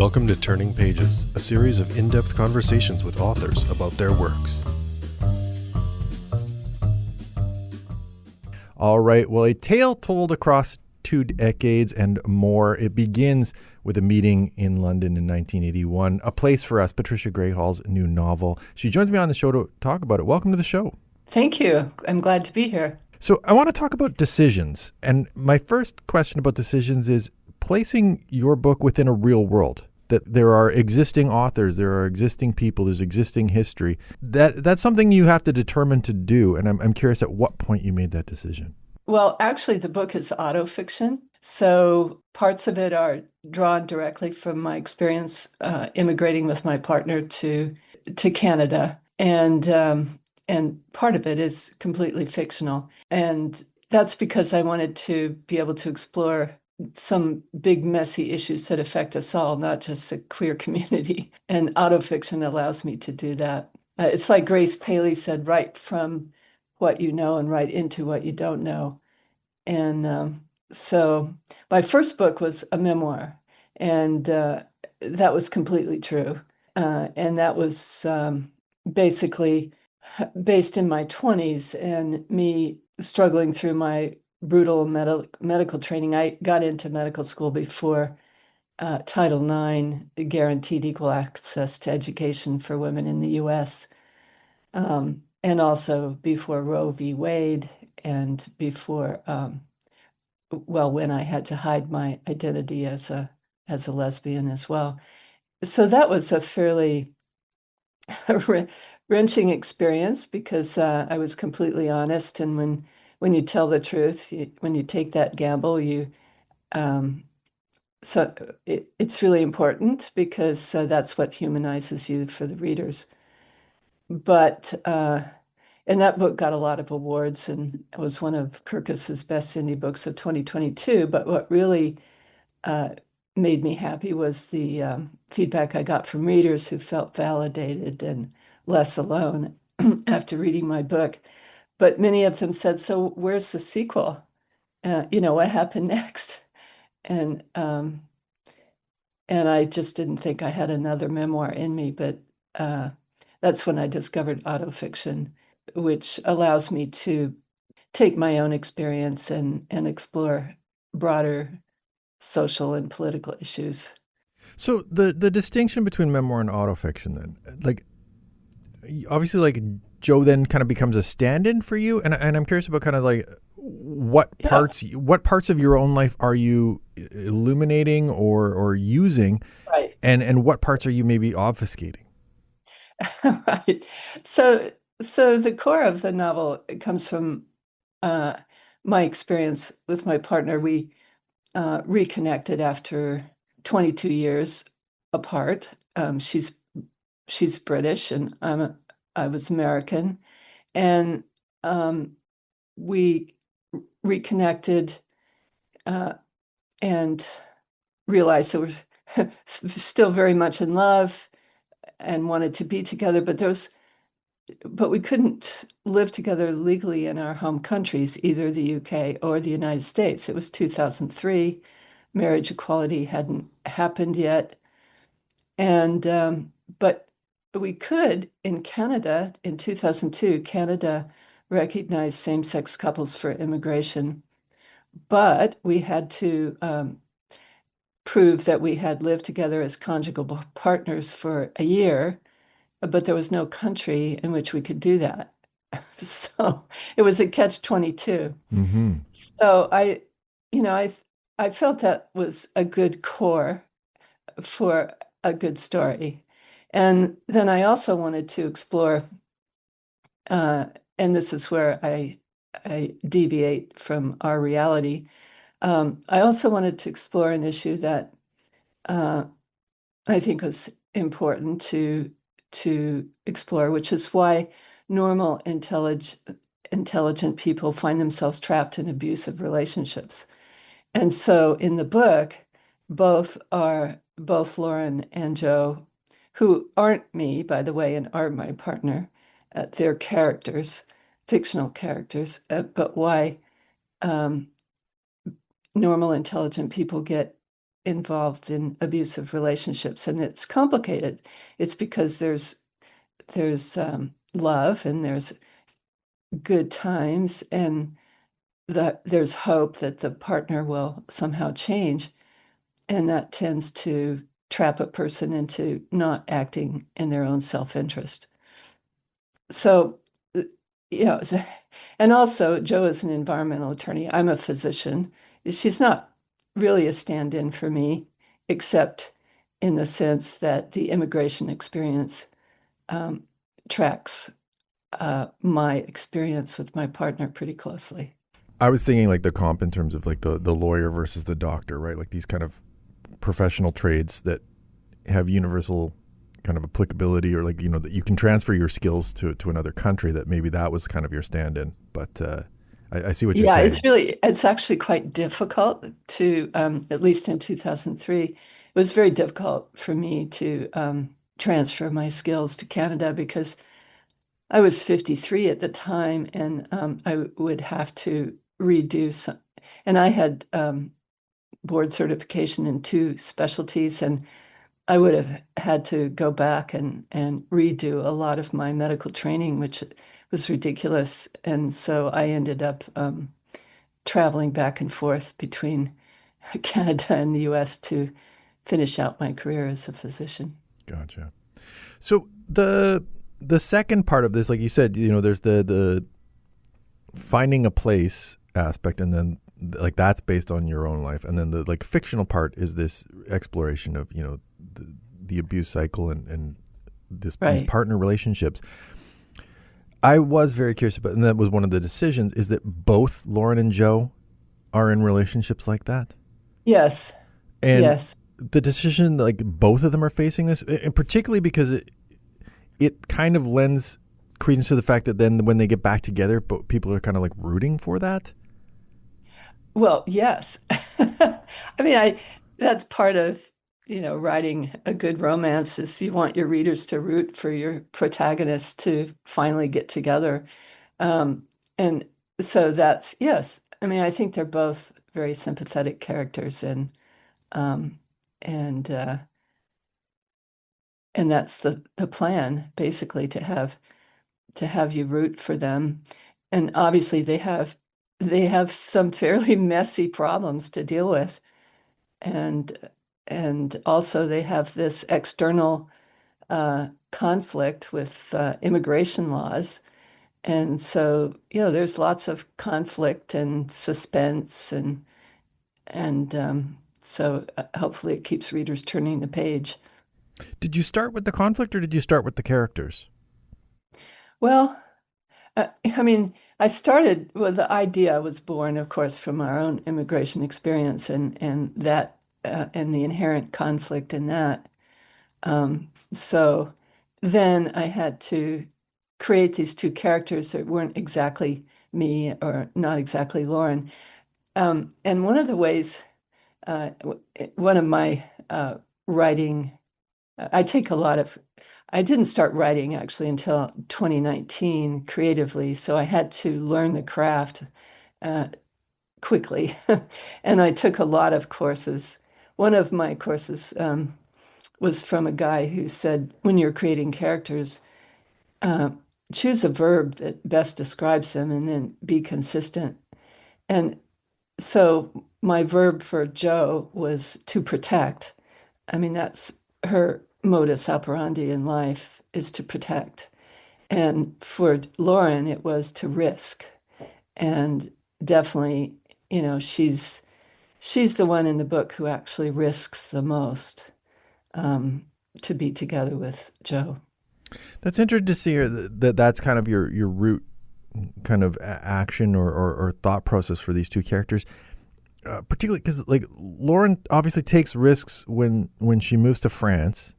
Welcome to Turning Pages, a series of in-depth conversations with authors about their works. All right, well, a tale told across 2 decades and more. It begins with a meeting in London in 1981, A Place for Us, Patricia Grayhall's new novel. She joins me on the show to talk about it. Welcome to the show. Thank you. I'm glad to be here. So I want to talk about decisions. And my first question about decisions is placing your book within a real world, that there are existing authors, there are existing people, there's existing history. That's something you have to determine to do. And I'm curious at what point you made that decision. Well, actually, the book is auto-fiction. So parts of it are drawn directly from my experience immigrating with my partner to Canada. And part of it is completely fictional. And that's because I wanted to be able to explore some big, messy issues that affect us all, not just the queer community. And autofiction allows me to do that. It's like Grace Paley said, write from what you know and write into what you don't know. And so my first book was a memoir, and that was completely true. And that was basically based in my 20s and me struggling through my brutal medical training. I got into medical school before Title IX guaranteed equal access to education for women in the U.S., and also before Roe v. Wade, and before, when I had to hide my identity as a lesbian as well. So that was a fairly wrenching experience because I was completely honest, and when you tell the truth, when you take that gamble, it's really important because that's what humanizes you for the readers. But and that book got a lot of awards and was one of Kirkus's best indie books of 2022. But what really made me happy was the feedback I got from readers who felt validated and less alone after reading my book. But many of them said, "So where's the sequel? What happened next?" And I just didn't think I had another memoir in me. But that's when I discovered autofiction, which allows me to take my own experience and explore broader social and political issues. So the distinction between memoir and autofiction, then, like, obviously, like, Joe then kind of becomes a stand-in for you, and I'm curious about kind of like what parts of your own life are you illuminating or using, right? And what parts are you maybe obfuscating? Right. So the core of the novel comes from my experience with my partner. We reconnected after 22 years apart. She's British and I was American, and we reconnected and realized that we're still very much in love and wanted to be together, but we couldn't live together legally in our home countries, either the UK or the United States. It was 2003. Marriage equality hadn't happened yet. And but we could in Canada in 2002. Canada recognized same-sex couples for immigration, but we had to prove that we had lived together as conjugal partners for a year, but there was no country in which we could do that. So it was a catch-22. Mm-hmm. So I felt that was a good core for a good story. And then I also wanted to explore, and this is where I deviate from our reality. I also wanted to explore an issue that I think was important to explore, which is why normal, intelligent people find themselves trapped in abusive relationships. And so in the book, both Lauren and Joe, who aren't me, by the way, and aren't my partner, they're characters, fictional characters, but why normal, intelligent people get involved in abusive relationships, and it's complicated. It's because there's love and there's good times, and there's hope that the partner will somehow change, and that tends to trap a person into not acting in their own self-interest. So, you know, and also Joe is an environmental attorney. I'm a physician. She's not really a stand-in for me, except in the sense that the immigration experience tracks my experience with my partner pretty closely. I was thinking like the comp in terms of like the lawyer versus the doctor, right? Like these kind of professional trades that have universal kind of applicability, or like, you know, that you can transfer your skills to another country, that maybe that was kind of your stand-in. But I see what you're saying. It's actually quite difficult to, at least in 2003, it was very difficult for me to transfer my skills to Canada because I was 53 at the time, and I would have to redo some, and I had board certification in 2 specialties, and I would have had to go back and redo a lot of my medical training, which was ridiculous. And so I ended up traveling back and forth between Canada and the US to finish out my career as a physician. Gotcha. So the second part of this, like you said, you know, there's the finding a place aspect, and then like that's based on your own life, and then the like fictional part is this exploration of, you know, the abuse cycle and these partner relationships. I was very curious about, and that was one of the decisions, is that both Lauren and Joe are in relationships like that. Yes. And yes. The decision, like both of them are facing this, and particularly because it kind of lends credence to the fact that then when they get back together, people are kind of like rooting for that. Well, yes. I mean, that's part of, you know, writing a good romance is you want your readers to root for your protagonists to finally get together. And so that's, yes. I mean, I think they're both very sympathetic characters, um, and uh, and that's the plan, basically, to have you root for them. And obviously they have some fairly messy problems to deal with. And also they have this external conflict with immigration laws. And so, you know, there's lots of conflict and suspense, and so hopefully it keeps readers turning the page. Did you start with the conflict, or did you start with the characters? Well, I mean, I started with the idea was born, of course, from our own immigration experience, and that and the inherent conflict in that. So then I had to create these 2 characters that weren't exactly me or not exactly Lauren. And one of the ways, one of my writing, I take a lot of, I didn't start writing actually until 2019 creatively, so I had to learn the craft quickly. And I took a lot of courses. One of my courses was from a guy who said, when you're creating characters, uh, choose a verb that best describes them and then be consistent. And so my verb for Joe was to protect. I mean, that's her modus operandi in life, is to protect. And for Lauren, it was to risk. And definitely, you know, she's the one in the book who actually risks the most to be together with Joe. That's interesting to see that's kind of your root kind of action or thought process for these 2 characters. Particularly because like Lauren obviously takes risks when she moves to France,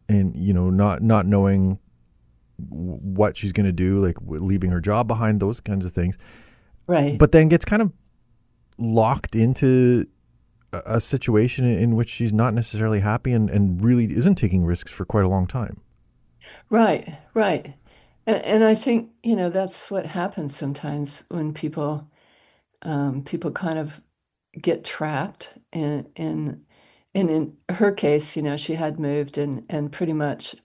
and, you know, not knowing what she's going to do, like leaving her job behind, those kinds of things. Right. But then gets kind of locked into a situation in which she's not necessarily happy, and really isn't taking risks for quite a long time. Right. And I think, you know, that's what happens sometimes when people kind of get trapped and in her case, she had moved and pretty much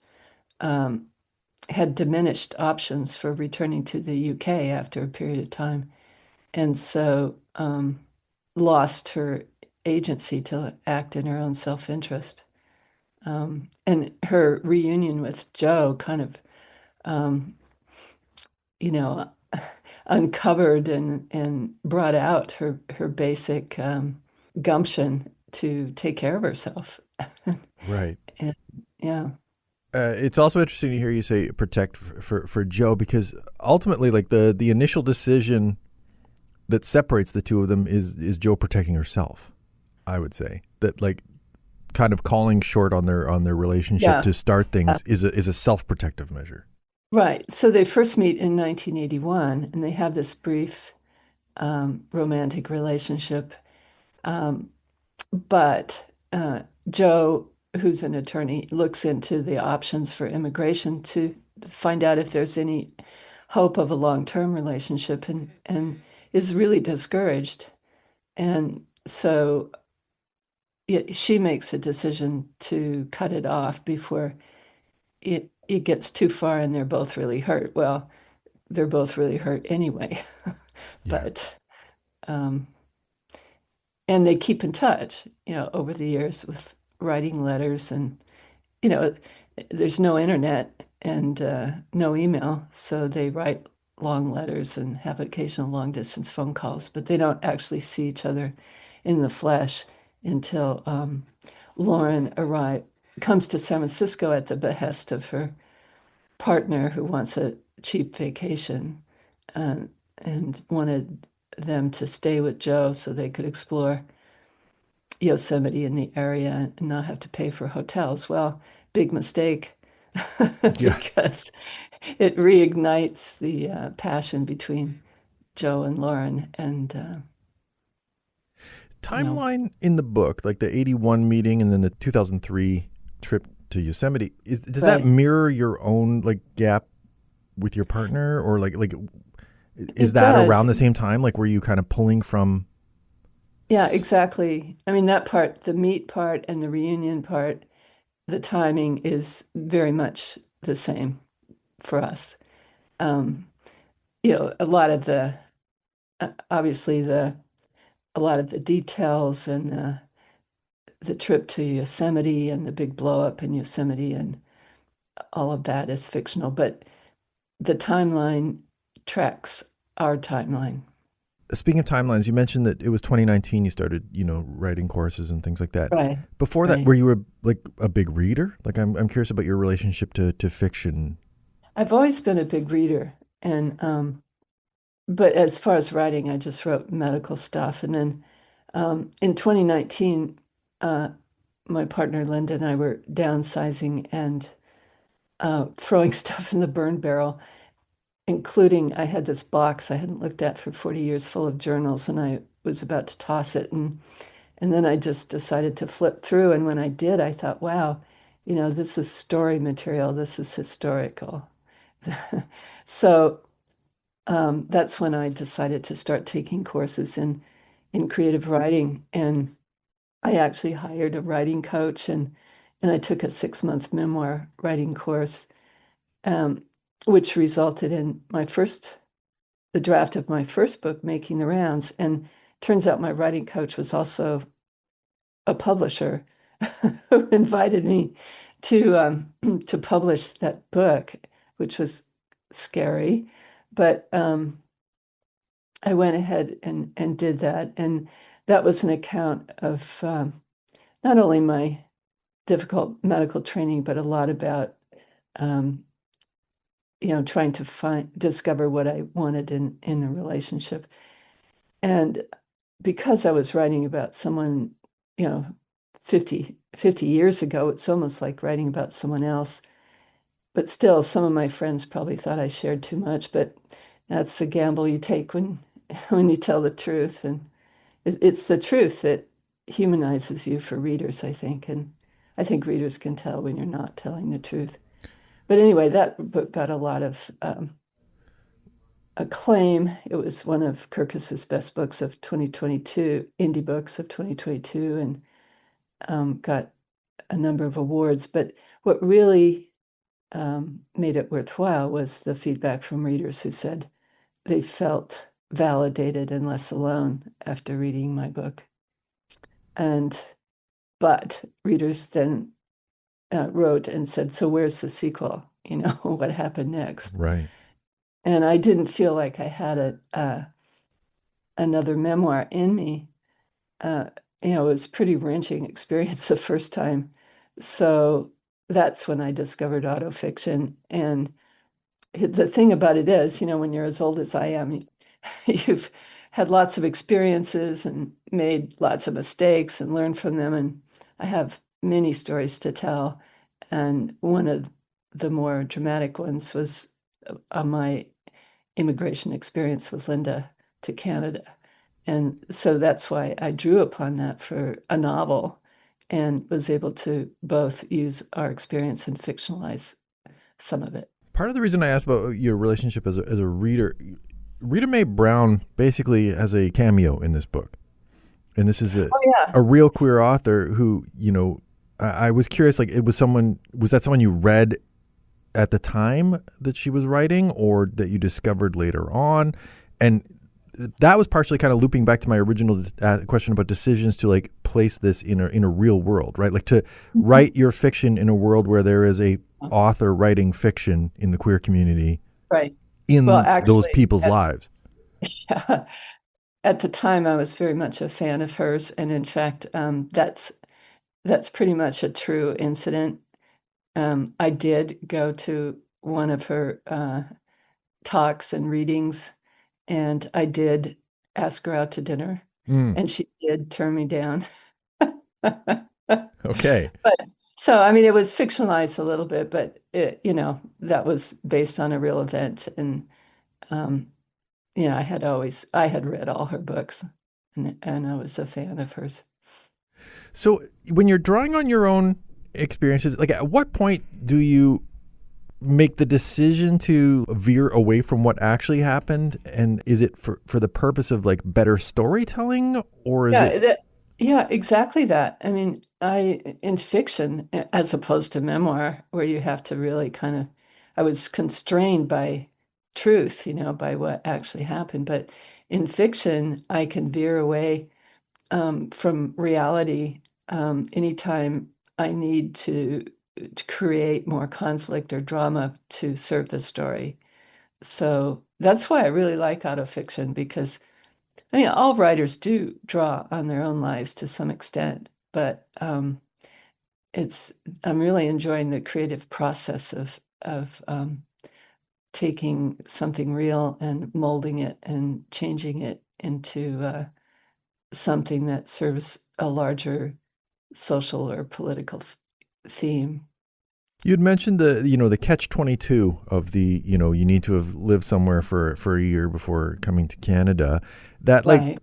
um, had diminished options for returning to the UK after a period of time, and so lost her agency to act in her own self-interest. And her reunion with Joe kind of, um, you know, uncovered and brought out her basic gumption to take care of herself. Right. And yeah, It's also interesting to hear you say protect for Joe, because ultimately, like the initial decision that separates the two of them is Joe protecting herself. I would say that, like, kind of calling short on their relationship yeah, to start yeah. things is a self-protective measure. Right. So they first meet in 1981, and they have this brief romantic relationship. Um, but Joe, who's an attorney, looks into the options for immigration to find out if there's any hope of a long-term relationship, and is really discouraged. And so she makes a decision to cut it off before it gets too far and they're both really hurt. Well, they're both really hurt anyway. Yeah. But um, and they keep in touch, over the years with writing letters and you know, there's no internet and no email, so they write long letters and have occasional long distance phone calls, but they don't actually see each other in the flesh until Lauren comes to San Francisco at the behest of her partner who wants a cheap vacation uh, and wanted them to stay with Joe so they could explore Yosemite in the area and not have to pay for hotels. Well, big mistake Yeah. because it reignites the passion between Joe and Lauren. And, you know, Timeline in the book, like the 81 meeting and then the 2003 trip to Yosemite, does that right. mirror your own, like, gap with your partner, or like is It that does. around the same time? Like, were you kind of pulling from? Yeah, exactly. I mean, that part, the meet part and the reunion part, the timing is very much the same for us. Um, a lot of obviously a lot of the details and the trip to Yosemite and the big blow up in Yosemite and all of that is fictional, but the timeline tracks our timeline. Speaking of timelines, you mentioned that it was 2019 you started, writing courses and things like that. Right, Before that, right. were you a big reader? Like, I'm curious about your relationship to fiction. I've always been a big reader, and but as far as writing, I just wrote medical stuff, and then in 2019, uh, my partner Linda and I were downsizing and throwing stuff in the burn barrel, including I had this box I hadn't looked at for 40 years full of journals, and I was about to toss it, and then I just decided to flip through, and when I did, I thought, wow, this is story material, this is historical. So that's when I decided to start taking courses in creative writing, and I actually hired a writing coach, and I took a 6-month memoir writing course, um, which resulted in the draft of my first book making the rounds. And turns out my writing coach was also a publisher who invited me to publish that book, which was scary, but I went ahead and did that, and that was an account of not only my difficult medical training, but a lot about um, trying to discover what I wanted in a relationship. And because I was writing about someone, you know, 50 years ago, it's almost like writing about someone else. But still, some of my friends probably thought I shared too much, but that's the gamble you take when when you tell the truth. And it's the truth that humanizes you for readers, I think. And I think readers can tell when you're not telling the truth. But anyway, that book got a lot of Acclaim. It was one of Kirkus's best books of 2022, indie books of 2022, and got a number of awards. But what really made it worthwhile was the feedback from readers who said they felt validated and less alone after reading my book. But readers then wrote and said, "So where's the sequel? What happened next?" Right. And I didn't feel like I had another memoir in me. It was a pretty wrenching experience the first time. So that's when I discovered autofiction. And the thing about it is, when you're as old as I am, you've had lots of experiences and made lots of mistakes and learned from them. And I have many stories to tell. And one of the more dramatic ones was my immigration experience with Linda to Canada. And so that's why I drew upon that for a novel and was able to both use our experience and fictionalize some of it. Part of the reason I asked about your relationship as a reader, Rita Mae Brown basically has a cameo in this book. And this is a real queer author who, I was curious, like, was that someone you read at the time that she was writing or that you discovered later on? And that was partially kind of looping back to my original question about decisions to like place this in a real world, right? Like to write your fiction in a world where there is a author writing fiction in the queer community, right? In those people's lives. Yeah. At the time, I was very much a fan of hers, and in fact, that's pretty much a true incident. I did go to one of her talks and readings, and I did ask her out to dinner, and she did turn me down. Okay. So, I mean, it was fictionalized a little bit, but that was based on a real event. And, I had read all her books and I was a fan of hers. So when you're drawing on your own experiences, like at what point do you make the decision to veer away from what actually happened? And is it for the purpose of like better storytelling, or is it? Yeah, exactly that. I mean, in fiction, as opposed to memoir, where you have to really I was constrained by truth, by what actually happened. But in fiction, I can veer away from reality anytime I need to create more conflict or drama to serve the story. So that's why I really like autofiction, because all writers do draw on their own lives to some extent, but I'm really enjoying the creative process of taking something real and molding it and changing it into something that serves a larger social or political theme. You'd mentioned the catch-22 of you need to have lived somewhere for a year before coming to Canada. That Right.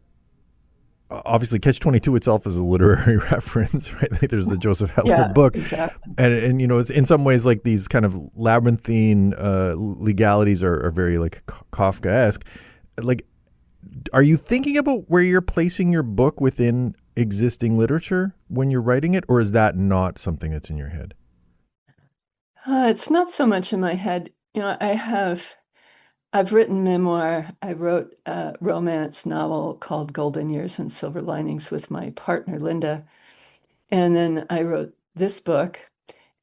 Obviously catch-22 itself is a literary reference, right? Like there's the Joseph Heller book. Exactly. And it's in some ways like these kind of labyrinthine legalities are very like Kafkaesque. Like, are you thinking about where you're placing your book within existing literature when you're writing it, or is that not something that's in your head? It's not so much in my head. I've written memoir. I wrote a romance novel called Golden Years and Silver Linings with my partner, Linda. And then I wrote this book.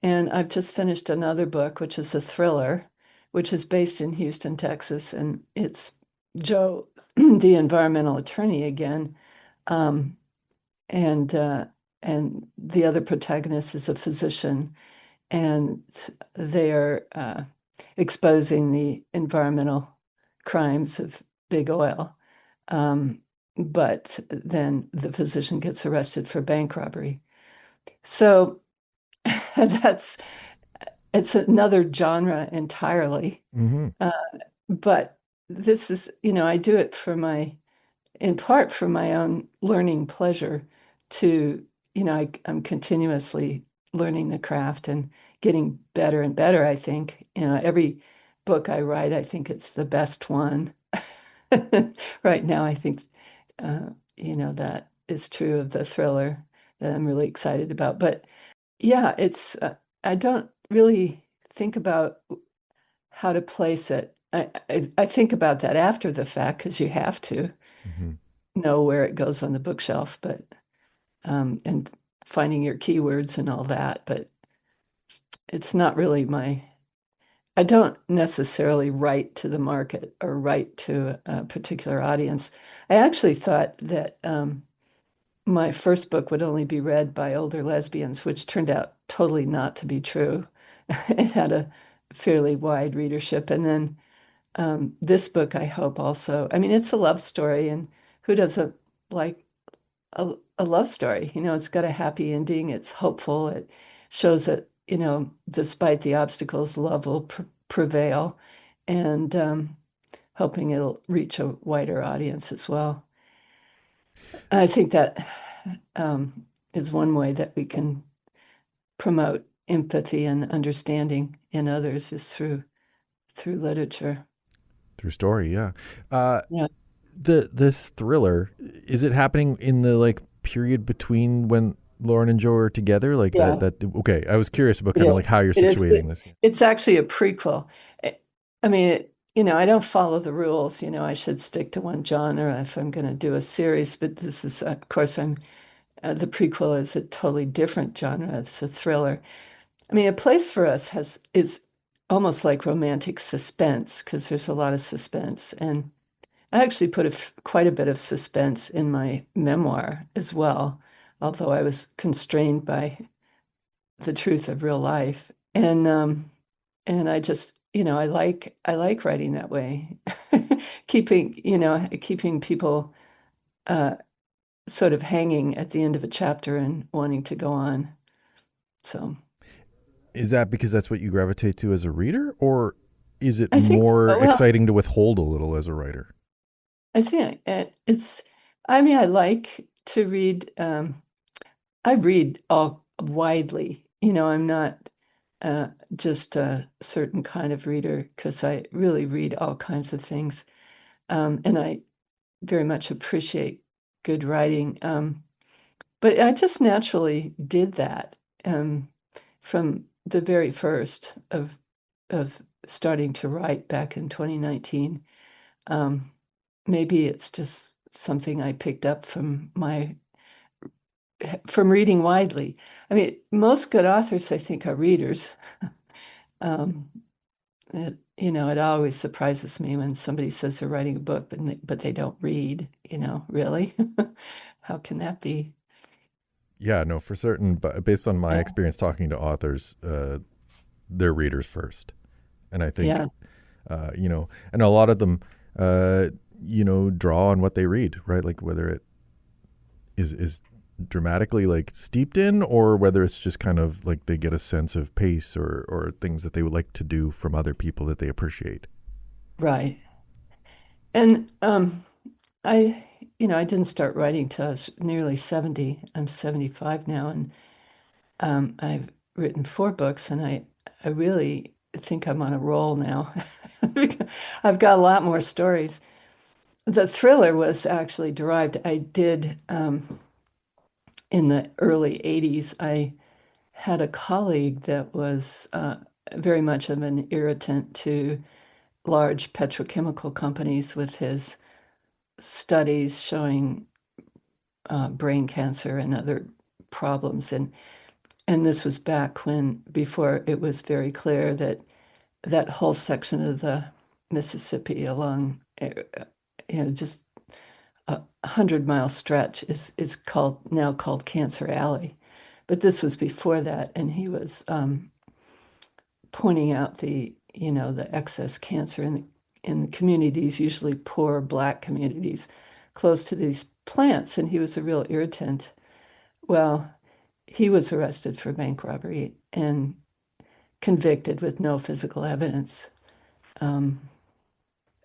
And I've just finished another book, which is a thriller, which is based in Houston, Texas. And it's Joe, the environmental attorney again. And the other protagonist is a physician. And they are exposing the environmental crimes of big oil. But then the physician gets arrested for bank robbery. So it's another genre entirely. Mm-hmm. But this is, I do it in part for my own learning pleasure to, I'm continuously learning the craft and getting better and better, I think. Every book I write, I think it's the best one. Right now, I think, that is true of the thriller that I'm really excited about. But yeah, I don't really think about how to place it. I think about that after the fact because you have to Hmm. know where it goes on the bookshelf, but and finding your keywords and all that. But it's not really I don't necessarily write to the market or write to a particular audience. I actually thought that my first book would only be read by older lesbians, which turned out totally not to be true. It had a fairly wide readership. And then this book, I hope also, I mean, it's a love story, and who doesn't like a love story? It's got a happy ending, it's hopeful, it shows that, despite the obstacles, love will prevail, and hoping it'll reach a wider audience as well. I think that is one way that we can promote empathy and understanding in others is through literature. Through story, yeah. Uh, Yeah, this thriller, is it happening in the like period between when Lauren and Joe are together? Like that yeah, that okay. I was curious about it kind of is. like how you're It is. situating this. It's actually a prequel. I I mean, I don't follow the rules. I should stick to one genre if I'm going to do a series, but this is, of course, the prequel is a totally different genre. It's a thriller. I mean, A Place for Us is almost like romantic suspense because there's a lot of suspense. And I actually put quite a bit of suspense in my memoir as well, although I was constrained by the truth of real life. And I just, I like writing that way, keeping people uh, sort of hanging at the end of a chapter and wanting to go on. So Is that because that's what you gravitate to as a reader, or is it I think, more well, exciting to withhold a little as a writer? I think I mean, I like to read, I read all widely. I'm not just a certain kind of reader because I really read all kinds of things. And I very much appreciate good writing. But I just naturally did that from the very first of starting to write back in 2019. Um, Maybe it's just something I picked up from reading widely. I mean, most good authors, I think, are readers. Um, it always surprises me when somebody says they're writing a book, but they don't read. Really? How can that be? Yeah, no, for certain. But based on my Yeah, experience talking to authors, they're readers first, and I think yeah, and a lot of them, uh, draw on what they read, right? Like whether it is dramatically like steeped in, or whether it's just kind of like they get a sense of pace or things that they would like to do from other people that they appreciate. right. And I didn't start writing till I was nearly 70. I'm 75 now, and I've written 4 books, and I really think I'm on a roll now. I've got a lot more stories. The thriller was actually derived. I did in the early 80s. I had a colleague that was very much of an irritant to large petrochemical companies with his studies showing brain cancer and other problems. And this was back before it was very clear that that whole section of the Mississippi along, just a 100-mile stretch is now called Cancer Alley. But this was before that, and he was pointing out the excess cancer in the communities, usually poor Black communities, close to these plants, and he was a real irritant. Well, he was arrested for bank robbery and convicted with no physical evidence, um,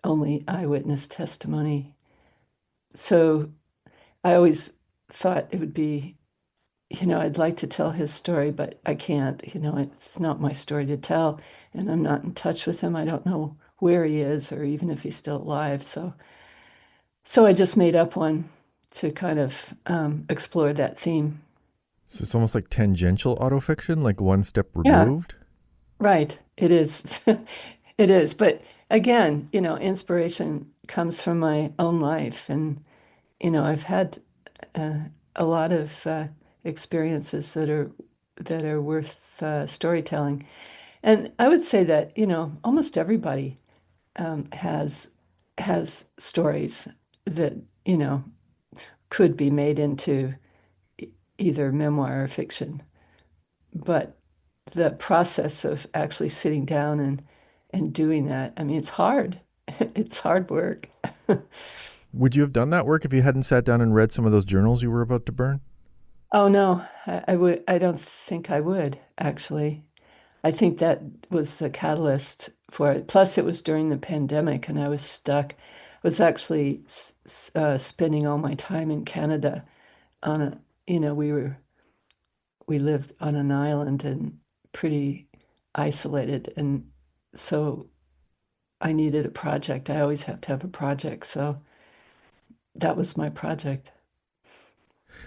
only eyewitness testimony. So I always thought it would be, I'd like to tell his story, but I can't. It's not my story to tell, and I'm not in touch with him. I don't know where he is or even if he's still alive. So So I just made up one to kind of explore that theme. So it's almost like tangential autofiction, like one step Yeah, removed. right. It is. It is. But again, inspiration comes from my own life. And, I've had uh, a lot of experiences that are worth storytelling. And I would say that, almost everybody has stories that, you know, could be made into either memoir or fiction. But the process of actually sitting down and doing that, I mean, it's hard. It's hard work. Would you have done that work if you hadn't sat down and read some of those journals you were about to burn? Oh no, I don't think I would actually. I think that was the catalyst for it. Plus, it was during the pandemic, and I was stuck. I was actually spending all my time in Canada on a, we lived on an island and pretty isolated, and so I needed a project. I always have to have a project, so that was my project.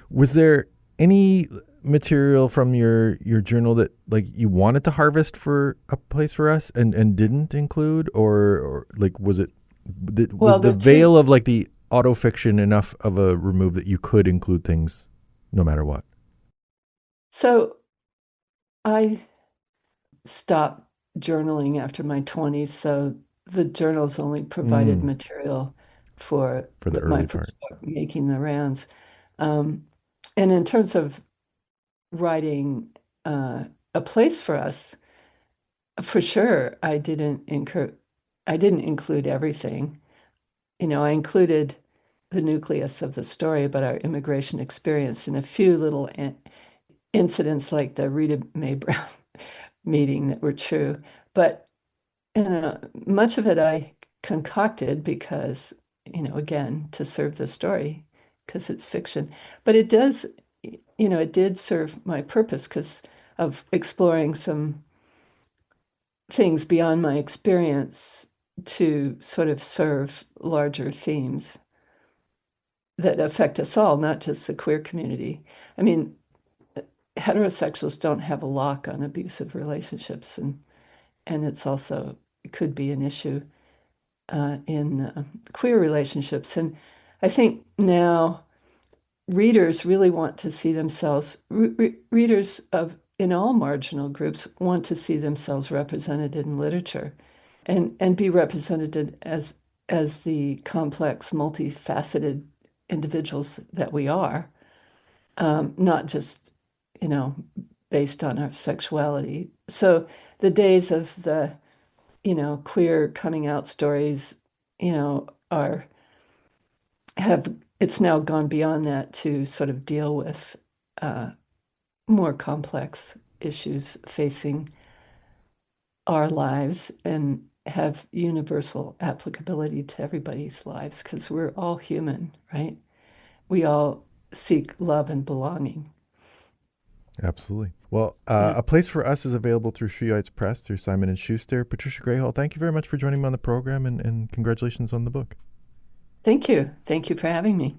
Was there any material from your journal that like you wanted to harvest for a place for us and didn't include, or like was it Well, was the the two, veil of like the autofiction enough of a remove that you could include things no matter what? so I stopped journaling after my 20s, so the journals only provided Mm, material for for the my early part. first book, Making the Rounds. Um, and in terms of writing uh, a place for us, for sure, I didn't include everything. I included the nucleus of the story about our immigration experience and a few little incidents like the Rita Mae Brown meeting that were true. But much of it I concocted because, again, to serve the story, because it's fiction. But it did serve my purpose because of exploring some things beyond my experience to sort of serve larger themes that affect us all, not just the queer community. I mean, heterosexuals don't have a lock on abusive relationships, and it could be an issue in queer relationships. And I think now readers really want to see themselves, readers of in all marginal groups want to see themselves represented in literature and be represented as the complex, multifaceted individuals that we are, not just, you know, based on our sexuality. So the days of the, queer coming out stories, are have it's now gone beyond that to sort of deal with uh, more complex issues facing our lives and have universal applicability to everybody's lives because we're all human, right? We all seek love and belonging. Absolutely. Well, Yeah. A Place for Us is available through Shiites Press, through Simon and Schuster. Patricia Grayhall, thank you very much for joining me on the program, and congratulations on the book. Thank you. Thank you for having me.